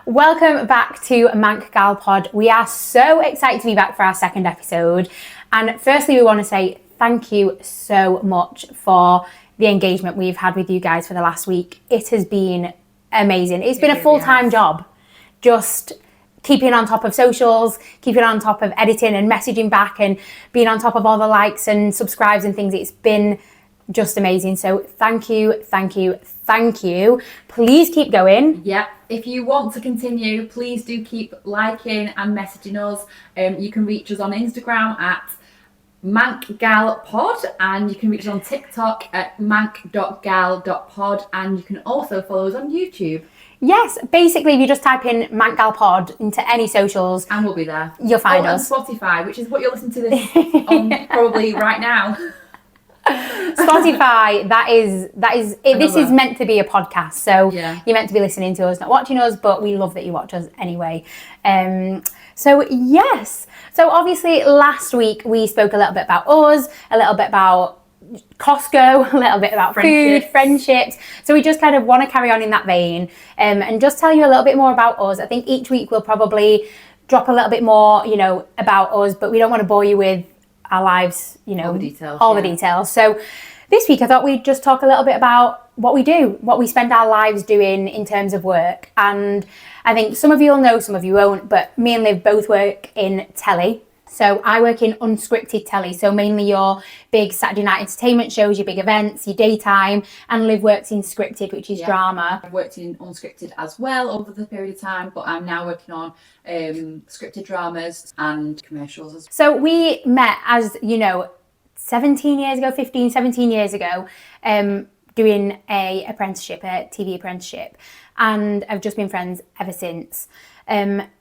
Welcome back to Manc Gal Pod. We are so excited to be back for our second episode. And firstly, we want to say thank you so much for the engagement we've had with you guys for the last week. It has been amazing. It's been a full-time job, just keeping on top of socials, keeping on top of editing and messaging back and being on top of all the likes and subscribes and things. It's been just amazing. So thank you. Please keep going. Yeah, if you want to continue, please do keep liking and messaging us. You can reach us on Instagram at mancgalpod, and you can reach us on TikTok at manc.gal.pod, and you can also follow us on YouTube. Yes, basically if you just type in Manc Gal Pod into any socials, and we'll be there. You'll find us. And Spotify, which is what you're listening to this on probably right now. Spotify, this is meant to be a podcast, so you're meant to be listening to us, not watching us, but we love that you watch us anyway. So obviously last week we spoke a little bit about us, a little bit about Costco, a little bit about food, friendships. So we just kind of want to carry on in that vein and just tell you a little bit more about us. I think each week we'll probably drop a little bit more, about us, but we don't want to bore you with our lives, all the details. So this week I thought we'd just talk a little bit about what we do, what we spend our lives doing in terms of work. And I think some of you will know, some of you won't, but me and Liv both work in telly. So I work in unscripted telly, so mainly your big Saturday night entertainment shows, your big events, your daytime, and Liv works in scripted, which is drama. I've worked in unscripted as well over the period of time, but I'm now working on scripted dramas and commercials. So we met, as you know, 17 years ago, doing a TV apprenticeship, and I've just been friends ever since.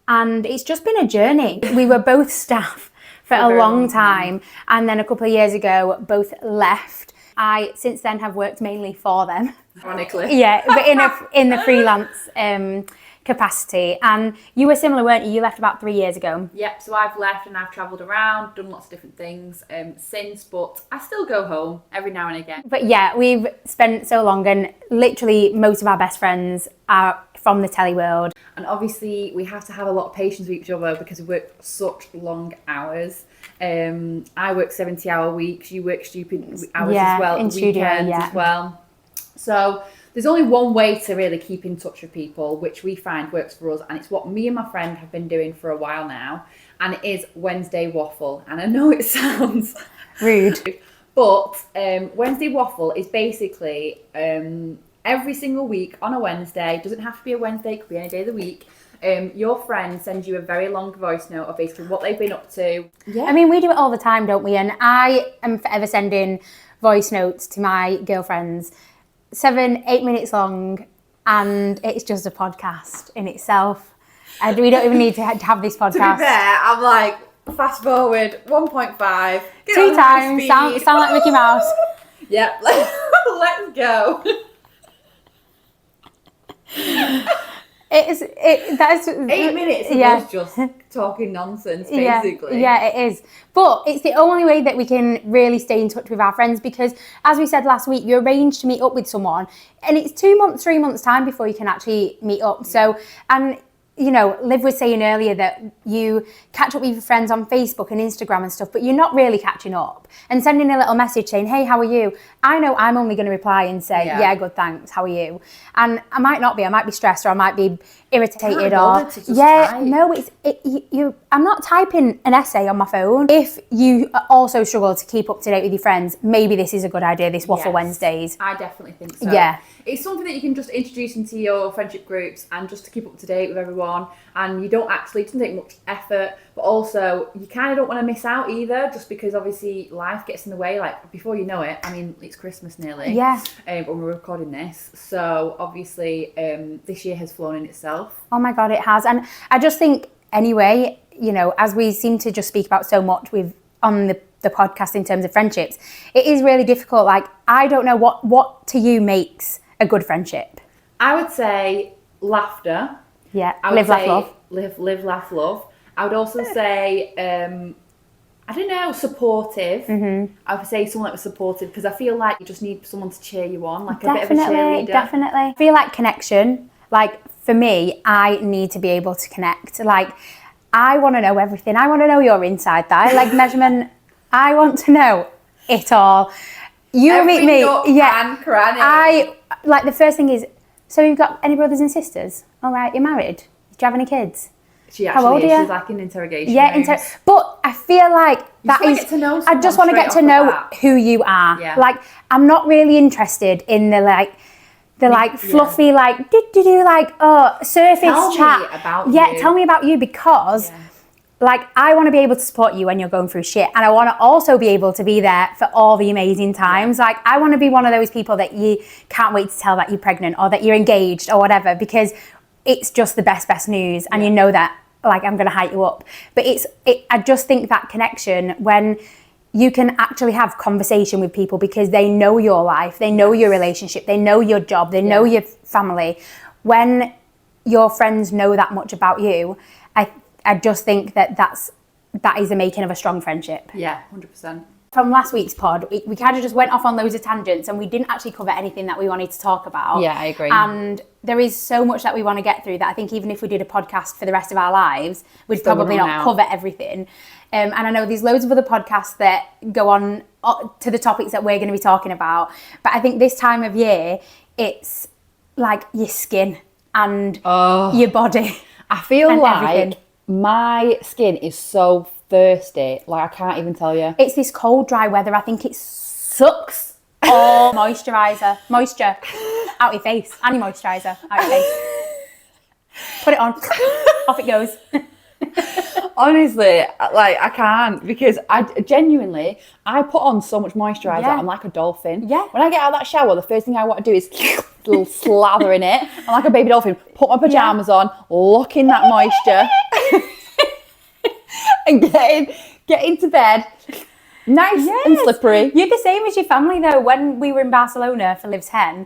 And it's just been a journey. We were both staff for a long time, and then a couple of years ago both left. I since then have worked mainly for them. Ironically. Yeah, but in the freelance capacity. And you were similar, weren't you? You left about 3 years ago. Yep, so I've left and I've travelled around, done lots of different things since, but I still go home every now and again. But yeah, we've spent so long, and literally most of our best friends are from the telly world. And obviously we have to have a lot of patience with each other because we work such long hours. I work 70-hour weeks, you work stupid hours as well, in weekends as well. So there's only one way to really keep in touch with people, which we find works for us, and it's what me and my friend have been doing for a while now, and it is Wednesday Waffle. And I know it sounds rude, but Wednesday Waffle is basically every single week on a Wednesday. It doesn't have to be a Wednesday, it could be any day of the week. Your friend sends you a very long voice note of basically what they've been up to. Yeah. I mean, we do it all the time, don't we? And I am forever sending voice notes to my girlfriends, 7-8 minutes long, and it's just a podcast in itself. We don't even need to have this podcast. To be fair, I'm like, fast forward 1.5. 2 times, sound like Mickey Mouse. Yep, let's go. That's 8 minutes of us just talking nonsense, basically. Yeah, it is. But it's the only way that we can really stay in touch with our friends, because as we said last week, you arrange to meet up with someone and it's 2 months, 3 months time before you can actually meet up. So, and Liv was saying earlier that you catch up with your friends on Facebook and Instagram and stuff, but you're not really catching up and sending a little message saying, hey, how are you? I know I'm only going to reply and say, yeah, good, thanks, how are you? And I might not be, I might be stressed, or I might be irritated, or I'm not typing an essay on my phone. If you also struggle to keep up to date with your friends, maybe this is a good idea, this Waffle Wednesdays. I definitely think so. Yeah. It's something that you can just introduce into your friendship groups, and just to keep up to date with everyone, and it doesn't take much effort, but also you kind of don't want to miss out either, just because obviously life gets in the way. Like, before you know it, I mean, it's Christmas nearly. Yeah. When we're recording this, so obviously this year has flown in itself. Oh my God, it has. And I just think, anyway, as we seem to just speak about so much on the podcast in terms of friendships, it is really difficult. Like, I don't know what to you makes a good friendship. I would say laughter. Yeah, live, laugh, love. Live, laugh, love. I would also say, I don't know, supportive. Mm-hmm. I would say someone that was supportive, because I feel like you just need someone to cheer you on, like a bit of a cheerleader. Definitely. I feel like connection, like for me, I need to be able to connect. Like, I want to know everything. I want to know your inside thigh leg measurement. I want to know it all. You meet me, and cranny. Like, the first thing is, so you've got any brothers and sisters? All right, you're married. Do you have any kids? She actually How old are you? She's like in interrogation. Yeah, but I feel like I just want to get to know who you are. Yeah. Like, I'm not really interested in the fluffy, like, surface tell chat. Me about you. Tell me about you, because like, I want to be able to support you when you're going through shit, and I want to also be able to be there for all the amazing times. Like, I want to be one of those people that you can't wait to tell that you're pregnant or that you're engaged or whatever, because it's just the best news, and you know that, like, I'm going to hype you up. But I just think that connection, when you can actually have conversation with people because they know your life, they know your relationship, they know your job, they know your family. When your friends know that much about you, I just think that is the making of a strong friendship. Yeah, 100%. From last week's pod, we kind of just went off on loads of tangents, and we didn't actually cover anything that we wanted to talk about. Yeah, I agree. And there is so much that we want to get through that I think even if we did a podcast for the rest of our lives, we'd probably not cover everything. And I know there's loads of other podcasts that go on to the topics that we're going to be talking about. But I think this time of year, it's like your skin and your body. I feel like everything. My skin is so thirsty, like, I can't even tell you. It's this cold, dry weather. I think it sucks all moisture out your face, and your moisturiser out your face. Put it on, off it goes. Honestly, like, I can't, because I genuinely put on so much moisturiser. I'm like a dolphin. Yeah. When I get out of that shower, the first thing I want to do is a little slather in it. I'm like a baby dolphin. Put my pajamas on, lock in that moisture, and get into bed. Nice and slippery. You're the same as your family, though. When we were in Barcelona for Liv's hen,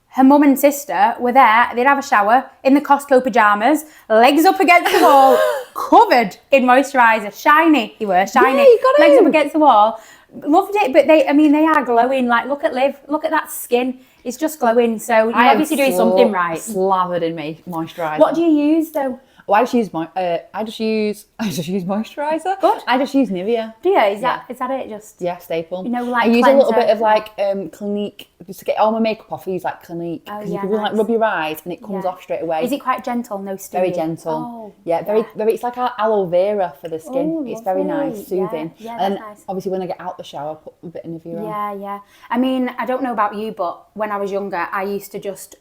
her mum and sister were there. They'd have a shower in the Costco pajamas, legs up against the wall, covered in moisturiser. Shiny, you were shiny. Yeah, you got legs up against the wall. Loved it, but they are glowing. Like, look at Liv. Look at that skin. It's just glowing. So you're obviously doing something right. Slathered in me moisturiser. What do you use, though? Oh, I just use moisturiser. Good. I just use Nivea. Do you? Is that it? Just staple. You know, like, I use cleanser. a little bit of like Clinique just to get all my makeup off. I use like Clinique because you can like rub your eyes and it comes off straight away. Is it quite gentle? No steam. Very gentle. Very. It's like aloe vera for the skin. Oh, it's very nice, soothing. Yeah, and that's nice. Obviously when I get out the shower, put a bit of Nivea on. Yeah. I mean, I don't know about you, but when I was younger, I used to just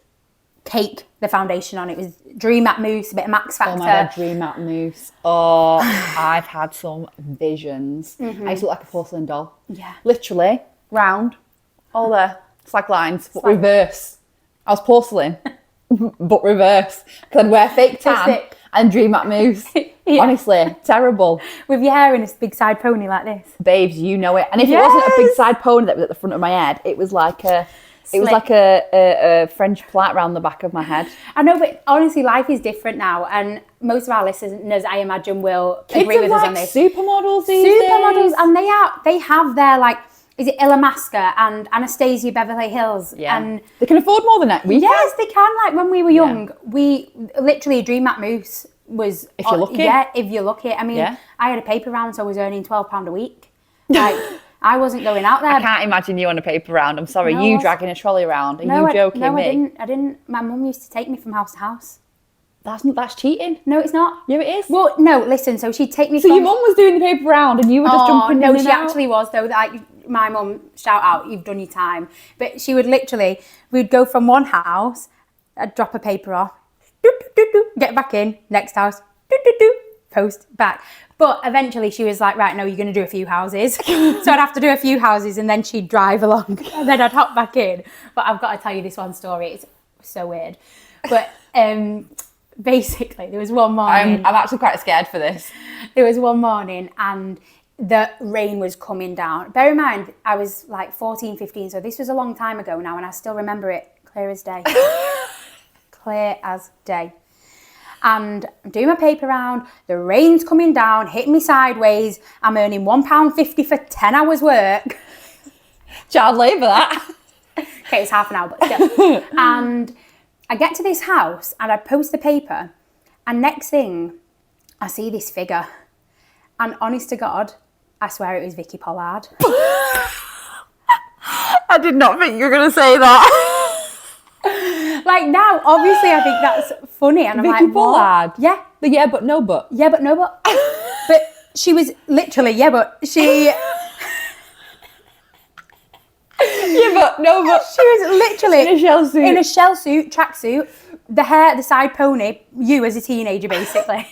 cake the foundation on. It was Dream Matte Mousse, a bit of Max Factor. Oh my God, Dream Matte Mousse. Oh, I've had some visions. I used to look like a porcelain doll. Yeah. Literally, round, all there, slag lines, but reverse. I was porcelain, but reverse. Because I'd wear fake tan and Dream Matte Mousse. Honestly, terrible. With your hair in a big side pony like this. Babes, you know it. And if it wasn't a big side pony that was at the front of my head, it was like a... It was like a French plait around the back of my head. I know, but honestly, life is different now, and most of our listeners, I imagine, will agree with us on this. Supermodels these days. Supermodels, and they have their, like, is it Illamasqua and Anastasia Beverly Hills? Yeah. And they can afford more than that. Yes, they can. Like, when we were young, we literally, Dream Matte Mousse was... If you're lucky. Yeah, if you're lucky. I mean, I had a paper round, so I was earning £12 a week. Like... I wasn't going out there. I can't imagine you on a paper round. I'm sorry, you dragging a trolley around. Are you joking me? I didn't. My mum used to take me from house to house. That's cheating. No, it's not. Yeah, it is. Well, no, listen, so she'd take me So your mum was doing the paper round and you were just jumping in and out? No, she actually was, though. Like, my mum, shout out, you've done your time. But she would literally, we'd go from one house, I'd drop a paper off, get back in, next house, post, back. But eventually she was like, right, no, you're going to do a few houses. So I'd have to do a few houses and then she'd drive along and then I'd hop back in. But I've got to tell you this one story. It's so weird. But basically there was one morning. I'm actually quite scared for this. There was one morning and the rain was coming down. Bear in mind, I was like 14, 15. So this was a long time ago now and I still remember it clear as day. Clear as day. And I'm doing my paper round, the rain's coming down, hitting me sideways, I'm earning £1.50 for 10 hours work. Child labour, that. Okay, it's half an hour, but still. And I get to this house and I post the paper, and next thing, I see this figure. And honest to God, I swear it was Vicky Pollard. I did not think you were going to say that. Like now, obviously, I think that's funny. And I'm Vicky like, Pollard? What? Yeah. But yeah, but no, but. Yeah, but no, but. But she was literally, yeah, but she... Yeah, but no, but. She was literally... In a shell suit. In a shell suit, tracksuit, the hair, the side pony, you as a teenager, basically.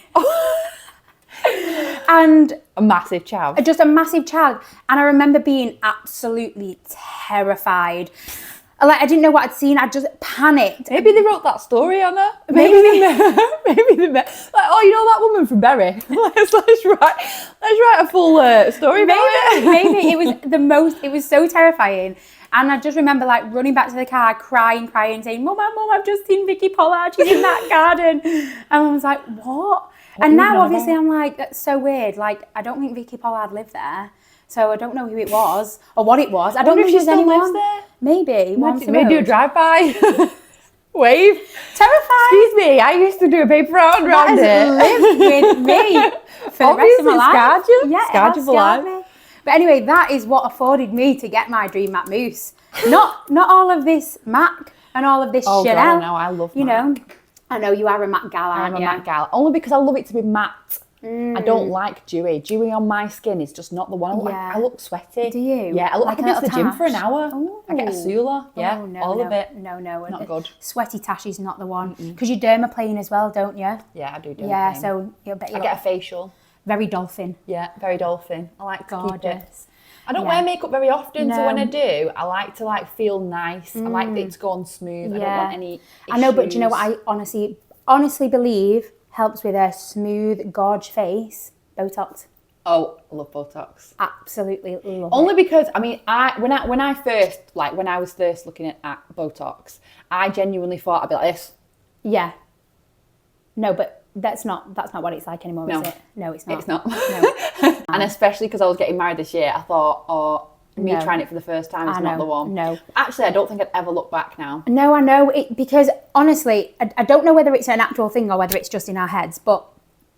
And... A massive child. Just a massive child. And I remember being absolutely terrified. Like, I didn't know what I'd seen. I just panicked. Maybe they wrote that story on her. Maybe they met. Like, oh, you know that woman from Bury? let's write a full story about it. Maybe it was so terrifying. And I just remember like running back to the car, crying, saying, Mum, I've just seen Vicky Pollard. She's in that garden. And I was like, what? And now obviously I'm like, that's so weird. Like, I don't think Vicky Pollard lived there. So I don't know who it was or what it was. I don't know if she still lives there. Maybe. Maybe do a drive-by. Wave. Terrifying. Excuse me, I used to do a paper round around it. Lived with me for the rest of my life. Scarred you? Yeah, scarred you for life. Me. But anyway, that is what afforded me to get my dream Mac Mousse. Not all of this Mac and all of this Chanel. God, no, I love Mac. You know, I know you are a Mac gal, aren't you? I'm a Mac gal. Only because I love it to be matte. I don't like dewy. Dewy on my skin is just not the one. I look sweaty. Do you? Yeah, I look like I've been to the gym for an hour. Ooh. I get a Sula. Yeah, all of it. No. Not good. Sweaty tash is not the one. Because you dermaplane as well, don't you? Yeah, I do dermaplane. Yeah, so I bet you get a facial. Very dolphin. Yeah, very dolphin. I like to keep it. I don't wear makeup very often, so when I do, I like to feel nice. I like it to go on smooth. I don't want any issues. I know, but do you know what I honestly believe helps with a smooth, gorge face? Botox. Oh, I love Botox. Absolutely love Only because when I was first looking at Botox, I genuinely thought I'd be like this. Yeah. No, but that's not what it's like anymore, is it? No, it's not. It's not. No. And especially because I was getting married this year, I thought, trying it for the first time is not the one. No. Actually, I don't think I'd ever look back now. No, I know it because honestly, I don't know whether it's an actual thing or whether it's just in our heads, but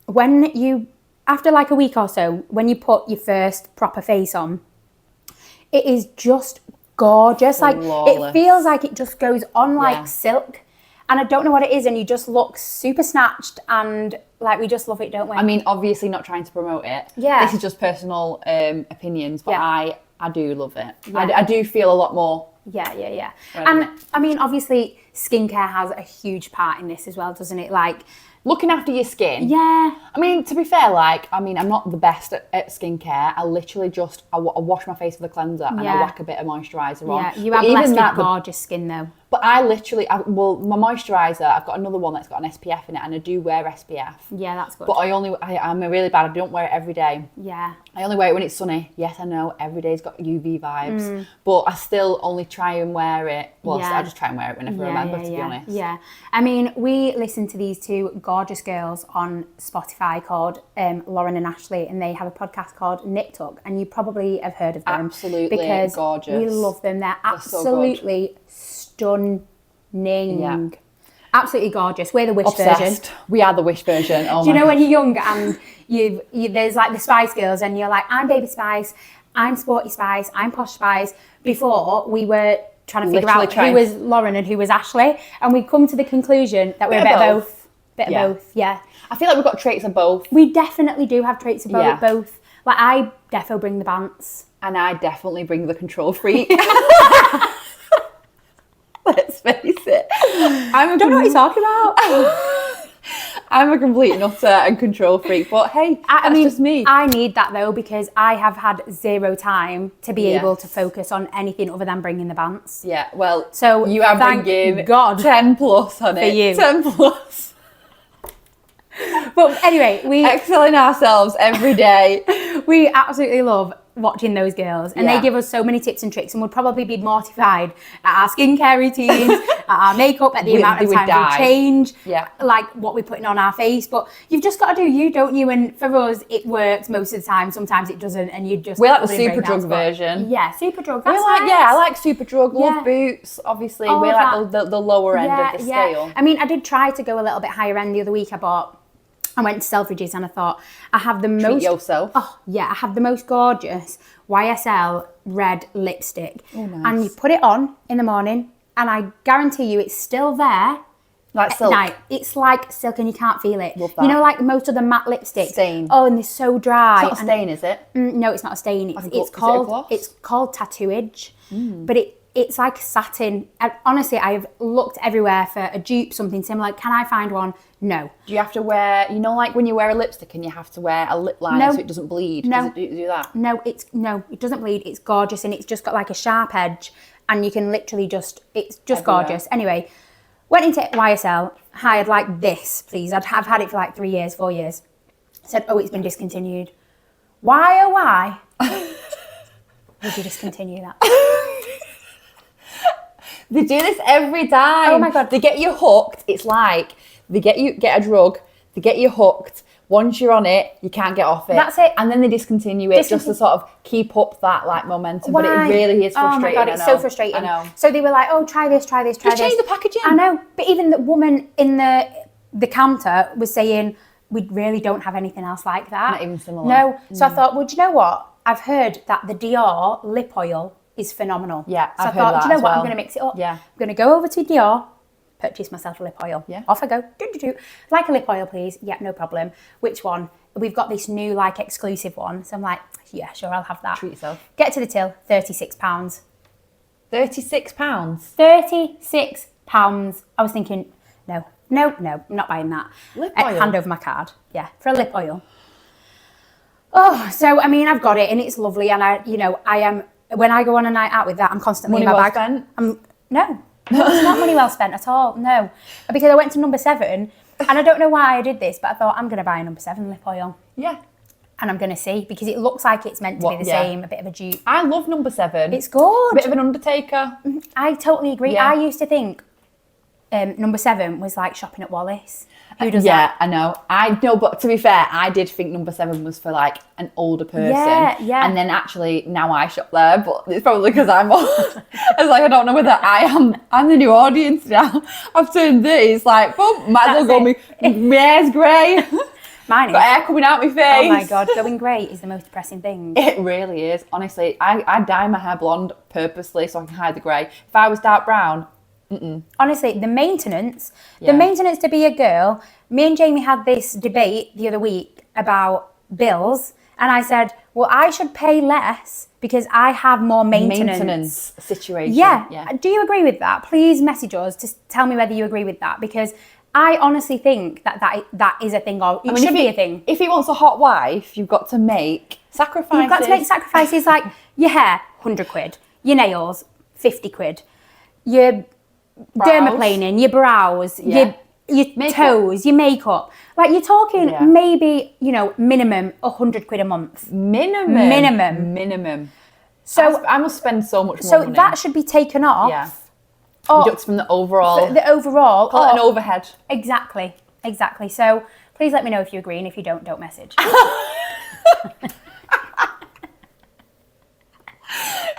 when you after like a week or so, when you put your first proper face on, it is just gorgeous. Like it feels like it just goes on like silk. And I don't know what it is, and you just look super snatched, and like we just love it, don't we? I mean, obviously not trying to promote it. Yeah. This is just personal opinions, but I do love it. Yeah. I do feel a lot more. Yeah. And I mean, obviously, skincare has a huge part in this as well, doesn't it? Like, looking after your skin. Yeah. I mean, to be fair, I'm not the best at skincare. I literally just, I wash my face with a cleanser and I whack a bit of moisturiser on. Yeah, you have blessed gorgeous skin though. But I literally, my moisturiser, I've got another one that's got an SPF in it, and I do wear SPF. Yeah, that's good. But I'm really bad. I don't wear it every day. Yeah. I only wear it when it's sunny. Yes, I know, every day's got UV vibes. But I still only try and wear it. Well, I just try and wear it whenever I remember, to be honest. Yeah. I mean, we listen to these two gorgeous girls on Spotify called Lauren and Ashley, and they have a podcast called Nip Tuck, and you probably have heard of them. Absolutely because gorgeous. We love them. They're absolutely stunning. Yeah. Absolutely gorgeous. We're the Wish version. We are the Wish version. Oh, do you know when you're young and you there's like the Spice Girls and you're like, I'm Baby Spice, I'm Sporty Spice, I'm Posh Spice. Before we were trying to figure out who was Lauren and who was Ashley, and we come to the conclusion that we're a bit of both. Bit of both, yeah. I feel like we've got traits of both. We definitely do have traits of both. Like I defo bring the bants. And I definitely bring the control freak. Let's face it. I don't know what you're talking about. I'm a complete nutter and control freak, but hey, that's just me. I need that though, because I have had zero time to be able to focus on anything other than bringing the bants. Yeah, well, so you are bringing God 10 plus on it. For you. 10 plus. But anyway, we excelling ourselves every day. We absolutely love watching those girls, and they give us so many tips and tricks, and would probably be mortified at our skincare routines, at our makeup, at the amount of time we change, like what we're putting on our face. But you've just got to do you, don't you? And for us, it works most of the time. Sometimes it doesn't, and you just we like the Superdrug version. Yeah, Superdrug. That's nice. Yeah, I like Superdrug. Love Boots. Obviously, we like the lower end of the scale. I mean, I did try to go a little bit higher end the other week. I went to Selfridges and I thought, I have the most... Treat yourself. Oh, yeah, I have the most gorgeous YSL red lipstick. Oh, nice. And you put it on in the morning, and I guarantee you it's still there. Like silk? At night. It's like silk and you can't feel it. Love that. You know, like most of the matte lipsticks. Stain. Oh, and they're so dry. It's not a stain, is it? No, it's not a stain. It's called tattooage. But it's like satin. And honestly, I've looked everywhere for a dupe, something similar. Can I find one? No. Do you have to wear, you know, like when you wear a lipstick and you have to wear a lip liner so it doesn't bleed? No. Does it do that? No, it doesn't bleed. It's gorgeous, and it's just got like a sharp edge, and you can literally it's just gorgeous. Anyway, went into YSL, hired like this, please. I've had it for like 3 years, 4 years. Said, oh, it's been discontinued. Why, oh why would you discontinue that? They do this every time. Oh my God. They get you hooked. It's like they get a drug, they get you hooked. Once you're on it, you can't get off it. That's it. And then they discontinue it just to sort of keep up that like momentum. Why? But it really is frustrating. Oh my God, it's so frustrating. I know. So they were like, oh, try this. Just change the packaging. I know. But even the woman in the counter was saying, we really don't have anything else like that. Not even similar. No. So I thought, well, do you know what? I've heard that the Dior lip oil is phenomenal. Yeah, so I've I thought, heard that do you know as what? well. I'm going to mix it up. Yeah. I'm going to go over to Dior, purchase myself a lip oil. Yeah. Off I go. Like a lip oil, please. Yeah, no problem. Which one? We've got this new like exclusive one. So I'm like, yeah, sure, I'll have that. Treat yourself. Get to the till, £36. £36? £36. I was thinking, no, I'm not buying that. Lip oil? Hand over my card. Yeah, for a lip oil. Oh, so I mean, I've got it and it's lovely, and I am. When I go on a night out with that, I'm constantly money in my well bag. Spent? No, it's not money well spent at all. No, because I went to number 7, and I don't know why I did this, but I thought I'm going to buy a number 7 lip oil. Yeah. And I'm going to see, because it looks like it's meant to be the same, a bit of a dupe. I love number 7. It's good. A bit of an undertaker. I totally agree. Yeah. I used to think number 7 was like shopping at Wallace. Who does that? I know. I know, but to be fair, I did think number 7 was for like an older person. Yeah. And then actually now I shop there, but it's probably because I'm old. It's like I don't know whether I'm the new audience now. I've turned 30. It's like, well, might as well go. My hair's grey. Mine is. Got hair coming out my face. Oh my God, going grey is the most depressing thing. It really is. Honestly, I dye my hair blonde purposely so I can hide the grey. If I was dark brown, honestly, the maintenance to be a girl. Me and Jamie had this debate the other week about bills, and I said, well, I should pay less because I have more maintenance situation. Yeah. Do you agree with that? Please message us to tell me whether you agree with that, because I honestly think that is a thing, or it should be a thing. If he wants a hot wife, you've got to make sacrifices. You've got to make sacrifices, like your hair, 100 quid, your nails, 50 quid, your dermaplaning, your brows, your toes, your makeup. Like you're talking maybe, minimum 100 quid a month. Minimum. So I must spend so much more money. So that should be taken off. Yeah. Deduct from the overall. The overall. Call it an overhead. Exactly. So please let me know if you agree, and if you don't message.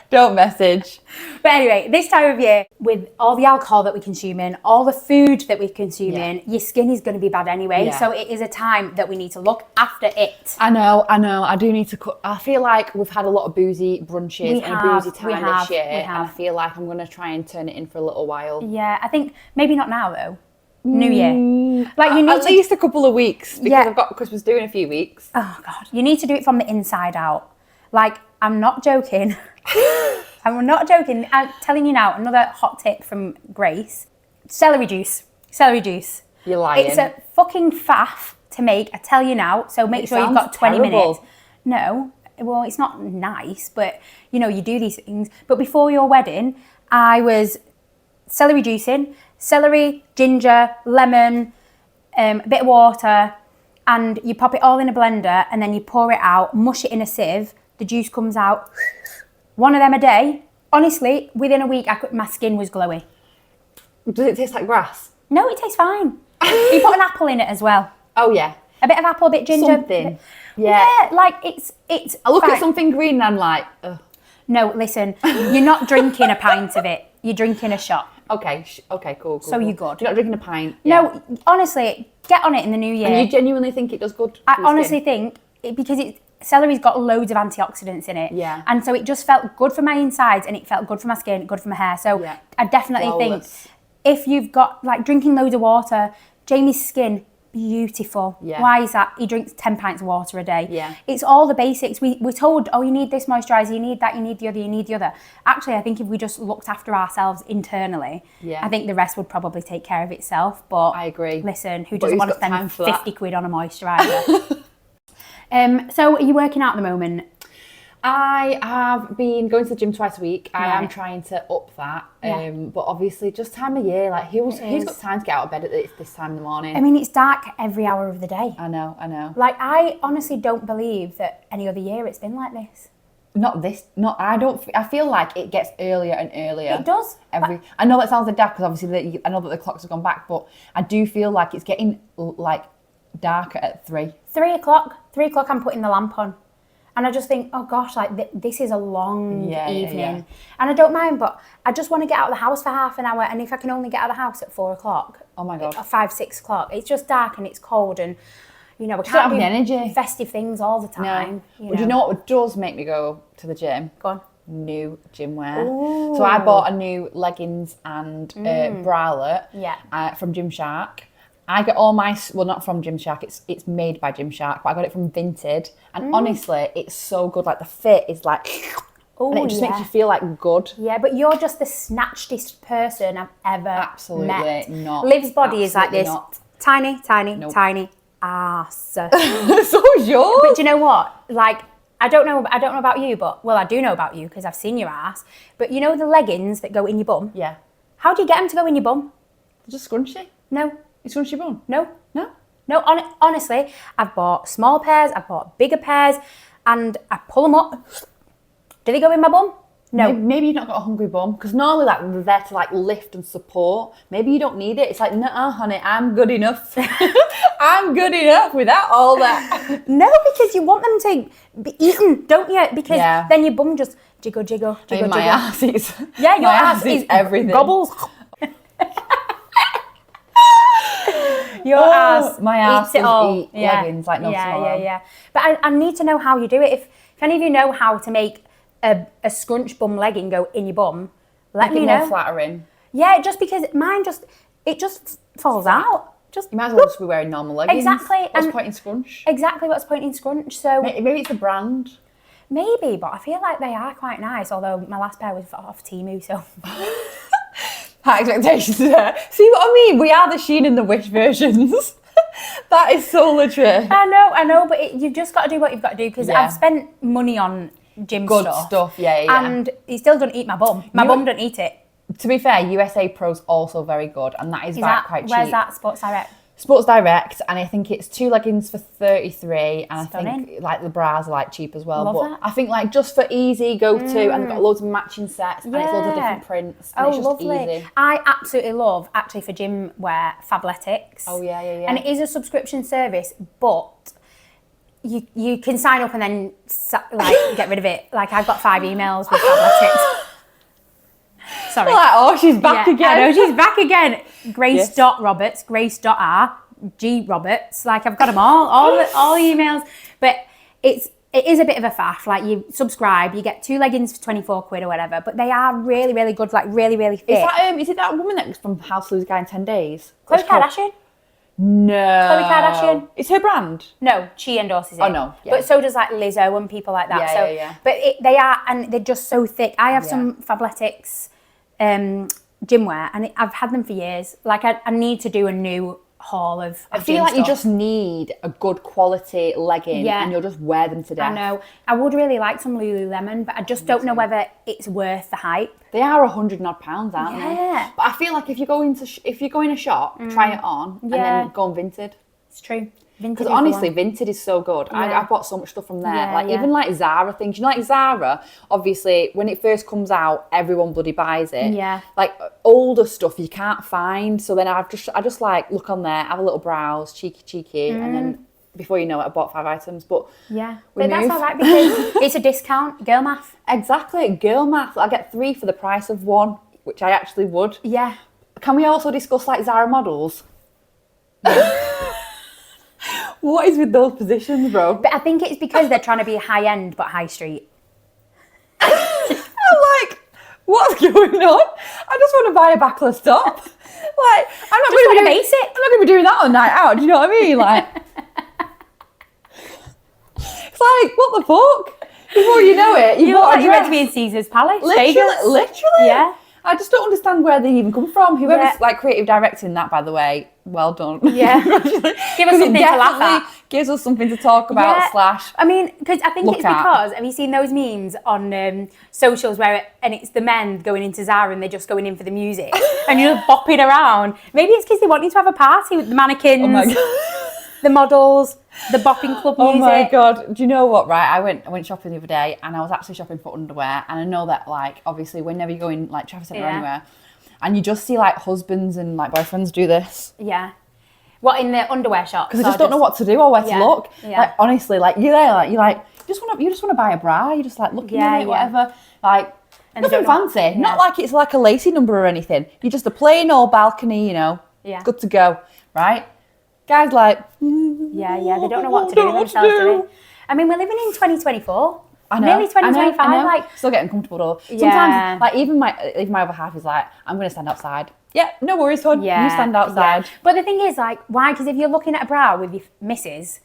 Don't message. But anyway, this time of year, with all the alcohol that we're consuming, all the food that we're consuming, your skin is going to be bad anyway. Yeah. So it is a time that we need to look after it. I know. I do need to I feel like we've had a lot of boozy brunches and a boozy time this year. And I feel like I'm going to try and turn it in for a little while. Yeah, I think maybe not now though. New Year. Like you need at least a couple of weeks, because I've got Christmas due in a few weeks. Oh God. You need to do it from the inside out. Like, I'm not joking. I'm not joking. I'm telling you now, another hot tip from Grace. Celery juice. You're lying. It's a fucking faff to make, I tell you now. So make sure you've got 20 minutes. No, well, it's not nice, but you do these things. But before your wedding, I was celery juicing, celery, ginger, lemon, a bit of water, and you pop it all in a blender, and then you pour it out, mush it in a sieve, the juice comes out. One of them a day. Honestly, within a week, my skin was glowy. Does it taste like grass? No, it tastes fine. You put an apple in it as well. Oh yeah. A bit of apple, a bit ginger. Something. Yeah. Like it's. I look at something green and I'm like, ugh. No, listen. You're not drinking a pint of it. You're drinking a shot. Okay, cool. So you're good. You're not drinking a pint. No, honestly, get on it in the new year. And you genuinely think it does good? I honestly think because celery's got loads of antioxidants in it. Yeah. And so it just felt good for my insides and it felt good for my skin, good for my hair. So I definitely think if you've got like drinking loads of water, Jamie's skin, beautiful. Yeah. Why is that? He drinks 10 pints of water a day. Yeah. It's all the basics. We're told, you need this moisturiser, you need that, you need the other, you need the other. Actually, I think if we just looked after ourselves internally, I think the rest would probably take care of itself. But I agree. Listen, who doesn't want to spend 50 quid on a moisturiser? So are you working out at the moment? I have been going to the gym twice a week. I am trying to up that. But obviously just time of year, like who's got time to get out of bed at this time in the morning? I mean, it's dark every hour of the day. I know. Like I honestly don't believe that any other year it's been like this. I feel like it gets earlier and earlier. It does. I know that sounds like daft because obviously I know that the clocks have gone back, but I do feel like it's getting like darker at 3. 3 o'clock. 3 o'clock I'm putting the lamp on. And I just think, oh gosh, like this is a long evening. Yeah. And I don't mind, but I just want to get out of the house for half an hour. And if I can only get out of the house at 4 o'clock. Oh my God. 5, 6 o'clock. It's just dark and it's cold and, we can't do energy. Festive things all the time. No. Do you know what does make me go to the gym? Go on. New gym wear. Ooh. So I bought a new leggings and bralette from Gymshark. I get all my, not from Gymshark, it's made by Gymshark, but I got it from Vinted. And honestly, it's so good. Like the fit is like, and it just makes you feel like good. Yeah, but you're just the snatchedest person I've ever met. Absolutely not. Liv's body is like this. Not. Tiny ass. So is yours. But do you know what? Like, I don't know about you, but, I do know about you because I've seen your ass. But you know the leggings that go in your bum? Yeah. How do you get them to go in your bum? Just scrunchy. No. It's scrunchy bum? No. Honestly, I've bought small pairs, I've bought bigger pairs, and I pull them up. Do they go in my bum? No. Maybe you've not got a hungry bum, because normally like they're there to like lift and support. Maybe you don't need it. It's like, nuh-uh, honey, I'm good enough. I'm good enough without all that. No, because you want them to be eaten, don't you? Because then your bum just jiggle. My ass is. Yeah, your ass is everything. Gobbles. Your ass, my ass eats it all. Eat leggings like no tomorrow. Yeah. But I need to know how you do it. If any of you know how to make a scrunch bum legging go in your bum, let me know. More flattering. Yeah, just because mine it just falls out. You might as well just be wearing normal leggings. Exactly. What's the point in scrunch? Exactly, what's the point in scrunch? So maybe it's the brand. Maybe, but I feel like they are quite nice. Although my last pair was off Temu, so. High expectations there. See what I mean? We are the Shein and the Wish versions. That is so legit. I know, but you've just got to do what you've got to do because I've spent money on gym stuff. Yeah. And it still doesn't eat my bum. My bum don't eat it. To be fair, USA Pro's also very good, and that is quite cheap. Where's that? Sports Direct? Sports Direct, and I think it's 2 leggings for 33, and Stunning. I think like the bras are like cheap as well. Love but that. I think like just for easy go to, and they've got loads of matching sets, and it's loads of different prints. And it's just lovely. Easy. I absolutely love actually for gym wear Fabletics. Oh yeah. And it is a subscription service, but you can sign up and then like get rid of it. Like I've got 5 emails with Fabletics. Sorry. Like, she's back again. I know, she's back again. Grace.Roberts, Grace.R, G Roberts. Like I've got them all the emails. But it is a bit of a faff. Like you subscribe, you get 2 leggings for 24 quid or whatever. But they are really, really good, like really, really fit. Is it that woman that was from How to Lose a Guy in 10 Days? Khloe Kardashian? No. Khloe Kardashian? It's her brand? No, she endorses it. Oh no. Yeah. But so does like Lizzo and people like that. Yeah. But they are, and they're just so thick. I have some Fabletics gym wear, and I've had them for years. Like I need to do a new haul of I feel like stuff. you just need a good quality legging, and you'll just wear them to death. I know. I would really like some Lululemon, but I just don't know whether it's worth the hype. They are £100 odd, aren't they? Yeah. But I feel like if you go in a shop, try it on, and then go on Vinted. It's true. Because honestly, Vinted is so good. I bought so much stuff from there. Even like Zara things. You know, like Zara, obviously, when it first comes out, everyone bloody buys it. Yeah. Like older stuff you can't find. So then I just like look on there, have a little browse, cheeky, and then before you know it, I bought 5 items. But but that's all right because it's a discount. Girl math. Exactly, girl math. I get 3 for the price of 1, which I actually would. Yeah. Can we also discuss like Zara models? What is with those positions, bro? But I think it's because they're trying to be high end but high street. I'm like, what's going on? I just want to buy a backless top. Like, I'm not going to be basic. I'm not going to be doing that on night out. Do you know what I mean? Like, it's like, what the fuck? Before you know it, you look like you're meant to be in Caesar's Palace. Literally. Yeah. I just don't understand where they even come from. Whoever's like creative directing that, by the way, well done. Yeah. Give us something to laugh at. Gives us something to talk about. I mean, because I think it's because, have you seen those memes on socials where and it's the men going into Zara and they're just going in for the music and you're bopping around. Maybe it's because they want you to have a party with the mannequins. Oh my God. The models, the bopping club music. Oh my God. Do you know what, right? I went shopping the other day and I was actually shopping for underwear. And I know that, like, obviously, whenever you go in, like, Trafford Centre or anywhere, and you just see, like, husbands and, like, boyfriends do this. Yeah. What, in the underwear shop? Because they just don't know what to do or where to look. Yeah. Like, honestly, like, you're there, like, you just want to buy a bra. You're just, like, looking at it, whatever. Like, and nothing fancy. Yeah. Not like it's, like, a lacy number or anything. You're just a plain old balcony, you know. Yeah. Good to go, right? Guys like, they don't know what to do themselves, do they? I mean, we're living in 2024. I know. Nearly 2025. I know. Like, still getting comfortable though. Sometimes, like, even my other half is like, I'm going to stand outside. Yeah, no worries, hon. You stand outside. Yeah. But the thing is, like, why? Because if you're looking at a bra with your missus,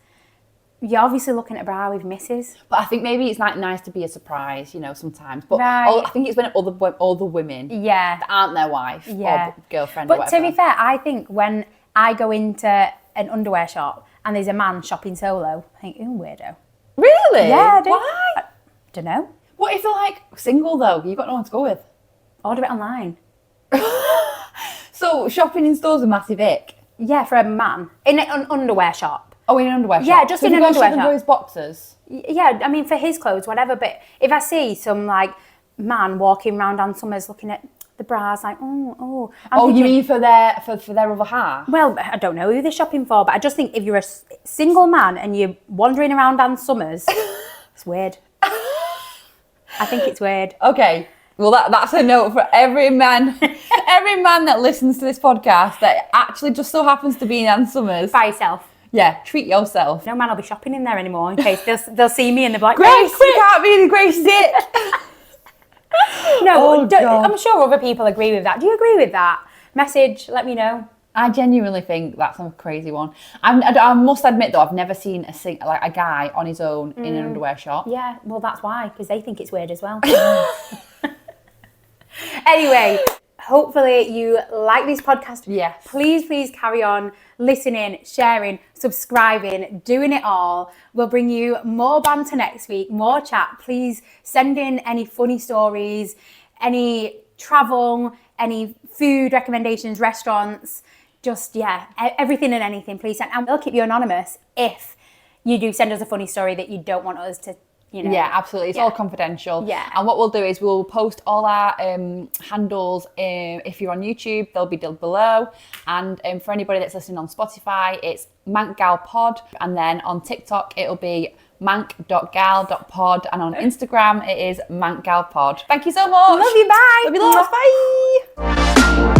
you're obviously looking at a bra with missus. But I think maybe it's like nice to be a surprise, you know, sometimes. But I think it's when other women that aren't their wife or girlfriend or whatever. But to be fair, I think when I go into an underwear shop and there's a man shopping solo, I think, ooh, weirdo. Really? Yeah, I do. Why? I don't know. What if they're like single though? You've got no one to go with. Order it online. So shopping in stores a massive ick? Yeah, for a man. In an underwear shop. Oh, in an underwear shop? Yeah, just in an underwear shop. For his boxers? Yeah, I mean for his clothes, whatever. But if I see some like man walking around Ann Summers looking at the bras, like, oh. Thinking, you mean for their other half? Well, I don't know who they're shopping for, but I just think if you're a single man and you're wandering around Ann Summers, it's weird. I think it's weird. Okay, well that's a note for every man that listens to this podcast that actually just so happens to be in Ann Summers. By yourself. Yeah, treat yourself. No man will be shopping in there anymore in case they'll see me and they'll be like, Grace, we can't be in Grace's it. No, I'm sure other people agree with that. Do you agree with that? Message, let me know. I genuinely think that's a crazy one. I must admit though, I've never seen a guy on his own in an underwear shop. Yeah, well that's why, because they think it's weird as well. Anyway, hopefully you like this podcast. Yes. Please carry on listening, sharing, subscribing, doing it all. We'll bring you more banter next week, more chat. Please send in any funny stories, any travel, any food recommendations, restaurants, just, everything and anything, please send. And we'll keep you anonymous if you do send us a funny story that you don't want us to, you know. Yeah, absolutely. It's all confidential. Yeah. And what we'll do is we'll post all our handles. If you're on YouTube, they'll be down below. And for anybody that's listening on Spotify, it's MancGalPod. And then on TikTok, it'll be manc.gal.pod. And on Instagram, it is MancGalPod. Thank you so much. Love you. Bye. Love you lots. Bye.